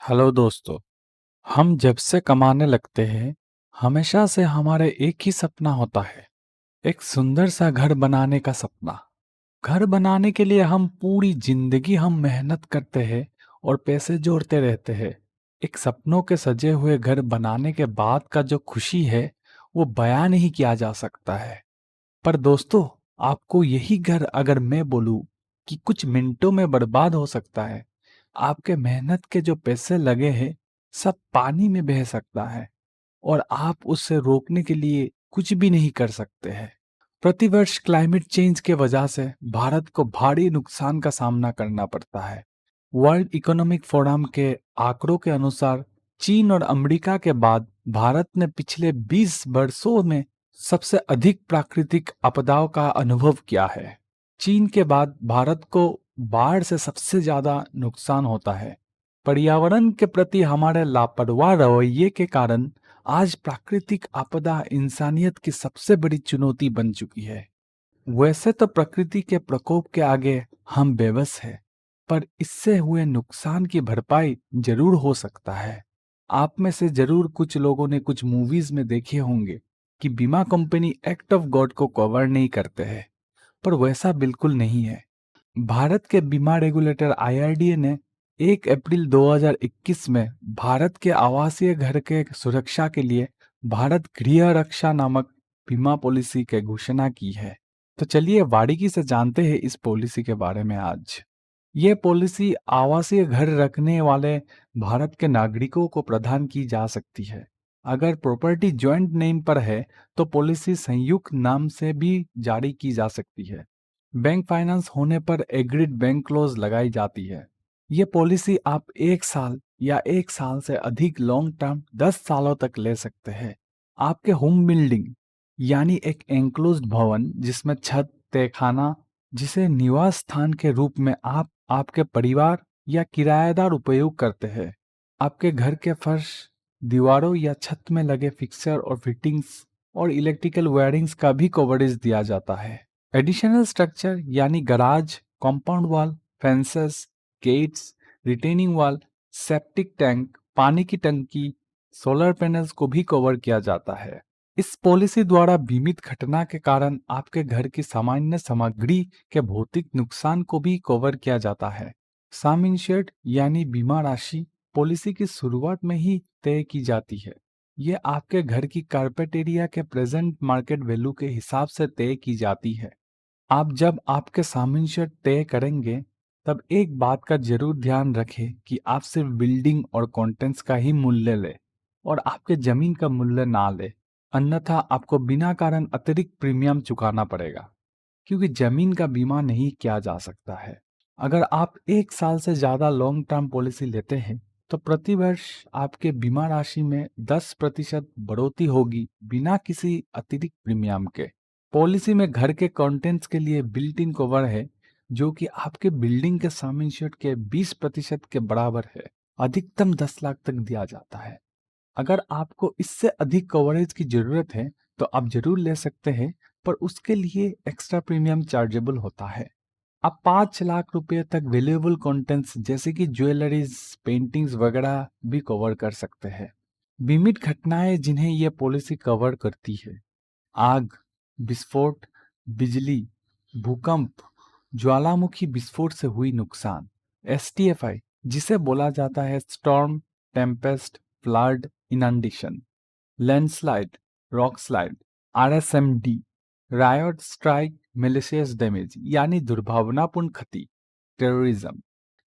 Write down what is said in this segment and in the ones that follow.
Hello दोस्तों। हम जब से कमाने लगते हैं, हमेशा से हमारे एक ही सपना होता है, एक सुंदर सा घर बनाने का सपना। घर बनाने के लिए हम पूरी जिंदगी हम मेहनत करते हैं और पैसे जोड़ते रहते हैं। एक सपनों के सजे हुए घर बनाने के बाद का जो खुशी है, वो बयां नहीं किया जा सकता है। पर दोस्तों, आपको यही घर अगर मैं बोलूं कि कुछ मिनटों में बर्बाद हो सकता है, आपके मेहनत के जो पैसे लगे हैं, सब पानी में बह सकता है और आप उससे रोकने के लिए कुछ भी नहीं कर सकते हैं। प्रतिवर्ष क्लाइमेट चेंज के वजह से भारत को भारी नुकसान का सामना करना पड़ता है। वर्ल्ड इकोनॉमिक फोरम के आंकड़ों के अनुसार चीन और अमेरिका के बाद भारत ने पिछले 20 वर्षों में सबसे अधिक प्राकृतिक आपदाओं का अनुभव किया है। चीन के बाद भारत को बाढ़ से सबसे ज्यादा नुकसान होता है। पर्यावरण के प्रति हमारे लापरवाह रवैये के कारण आज प्राकृतिक आपदा इंसानियत की सबसे बड़ी चुनौती बन चुकी है। वैसे तो प्रकृति के प्रकोप के आगे हम बेबस हैं, पर इससे हुए नुकसान की भरपाई जरूर हो सकता है। आप में से जरूर कुछ लोगों ने कुछ मूवीज में देखे होंगे कि बीमा कंपनी एक्ट ऑफ गॉड को कवर नहीं करते हैं, पर वैसा बिल्कुल नहीं है। भारत के बीमा रेगुलेटर आईआरडीए ने 1 अप्रैल 2021 में भारत के आवासीय घर के सुरक्षा के लिए भारत गृह रक्षा नामक बीमा पॉलिसी की घोषणा की है। तो चलिए बारीकी से जानते हैं इस पॉलिसी के बारे में आज। ये पॉलिसी आवासीय घर रखने वाले भारत के नागरिकों को प्रदान की जा सकती है। अगर प्रॉपर्टी जॉइंट नेम पर है तो पॉलिसी संयुक्त नाम से भी जारी की जा सकती है। बैंक फाइनेंस होने पर एग्रीड बैंक क्लोज लगाई जाती है। ये पॉलिसी आप 1 साल या 1 साल से अधिक लॉन्ग टर्म 10 सालों तक ले सकते हैं। आपके होम बिल्डिंग यानी एक एंक्लोज्ड भवन जिसमें छत, तहखाना, जिसे निवास स्थान के रूप में आप आपके परिवार या किराएदार उपयोग करते हैं। आपके घर के फर्श, दीवारों या छत में लगे फिक्सर और फिटिंग्स और इलेक्ट्रिकल वायरिंग्स का भी कवरेज दिया जाता है। एडिशनल स्ट्रक्चर यानी garage, compound wall, fences, gates, retaining wall, septic tank, पानी की टंकी, सोलर पैनल्स को भी कवर किया जाता है। इस पॉलिसी द्वारा बीमित घटना के कारण आपके घर की सामान्य सामग्री के भौतिक नुकसान को भी कवर किया जाता है। सम इंश्योर्ड यानी बीमा राशि पॉलिसी की शुरुआत में ही तय की जाती है। ये आपके घर की कारपेट एरिया के प्रेजेंट मार्केट वैल्यू के हिसाब से तय की जाती है। आप जब आपके सम इंश्योर्ड तय करेंगे, तब एक बात का जरूर ध्यान रखें कि आप सिर्फ बिल्डिंग और कंटेंट्स का ही मूल्य ले और आपके जमीन का मूल्य ना ले। अन्यथा आपको बिना कारण अतिरिक्त प्रीमियम चुकाना पड़ेगा, क्योंकि जमीन का बीमा नहीं किया जा सकता है। अगर आप 1 साल से ज्यादा लॉन्ग टर्म पॉलिसी लेते हैं तो प्रति वर्ष आपके बीमा राशि में 10% बढ़ोतरी होगी बिना किसी अतिरिक्त प्रीमियम के। पॉलिसी में घर के कंटेंट्स के लिए बिल्ट इन कवर है, जो कि आपके बिल्डिंग के सम इंश्योर्ड के 20% के बराबर है। अधिकतम 10 लाख तक दिया जाता है। अगर आपको इससे अधिक कवरेज की जरूरत है तो आप जरूर ले सकते हैं, पर उसके लिए एक्स्ट्रा प्रीमियम चार्जेबल होता है। आप 5 लाख रुपए तक वैल्यूएबल कंटेंट्स जैसे कि ज्वेलरीज, पेंटिंग्स वगैरह भी कवर कर सकते हैं। बीमित घटनाएं जिन्हें यह पॉलिसी कवर करती है: आग, विस्फोट, बिजली, भूकंप, ज्वालामुखी विस्फोट से हुई नुकसान, एसटीएफआई जिसे बोला जाता है storm, tempest, flood, inundation, landslide, rock slide, RSMD, riot strike, malicious damage यानी दुर्भावनापूर्ण क्षति, टेररिज्म।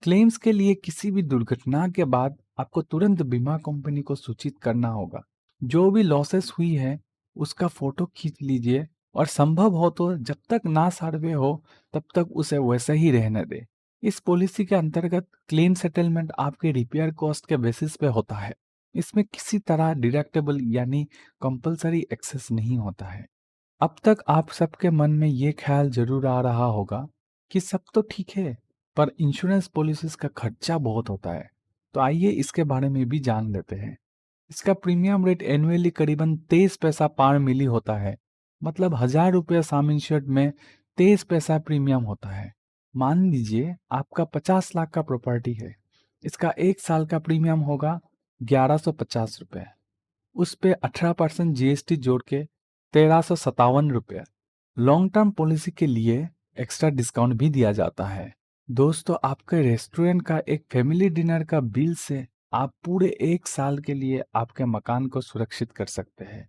क्लेम्स के लिए किसी भी दुर्घटना के बाद आपको तुरंत बीमा कंपनी को सूचित करना होगा। जो भी लॉसेस हुई है उसका फोटो खींच लीजिए और संभव हो तो जब तक ना सर्वे हो तब तक उसे वैसे ही रहने दे। इस पॉलिसी के अंतर्गत क्लेम सेटलमेंट आपके रिपेयर कॉस्ट के बेसिस पे होता है। इसमें किसी तरह डिडक्टेबल यानी कंपलसरी एक्सेस नहीं होता है। अब तक आप सबके मन में ये ख्याल जरूर आ रहा होगा कि सब तो ठीक है, पर इंश्योरेंस पॉलिसीज का खर्चा बहुत होता है। तो आइए इसके बारे में भी जान लेते हैं। इसका प्रीमियम रेट एनुअली करीबन 23 पैसा पर मिली होता है। मतलब 1000 रुपये सम इंश्योर्ड में 23 पैसा प्रीमियम होता है। मान लीजिए आपका 50 लाख का प्रॉपर्टी है। इसका 1 साल का प्रीमियम होगा 1150 रुपये। उस पे 18% जीएसटी जोड़ के 1357 रुपये। लॉन्ग टर्म पॉलिसी के लिए एक्स्ट्रा डिस्काउंट भी दिया जाता है। दोस्तों, आपके रेस्टोरेंट का एक फैमिली डिनर का बिल से आप पूरे 1 साल के लिए आपके मकान को सुरक्षित कर सकते हैं।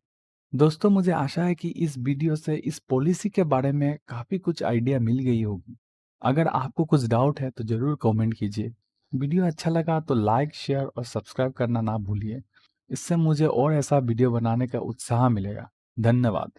दोस्तों, मुझे आशा है कि इस वीडियो से इस पॉलिसी के बारे में काफ़ी कुछ आइडिया मिल गई होगी। अगर आपको कुछ डाउट है तो ज़रूर कमेंट कीजिए। वीडियो अच्छा लगा तो लाइक, शेयर और सब्सक्राइब करना ना भूलिए। इससे मुझे और ऐसा वीडियो बनाने का उत्साह मिलेगा। धन्यवाद।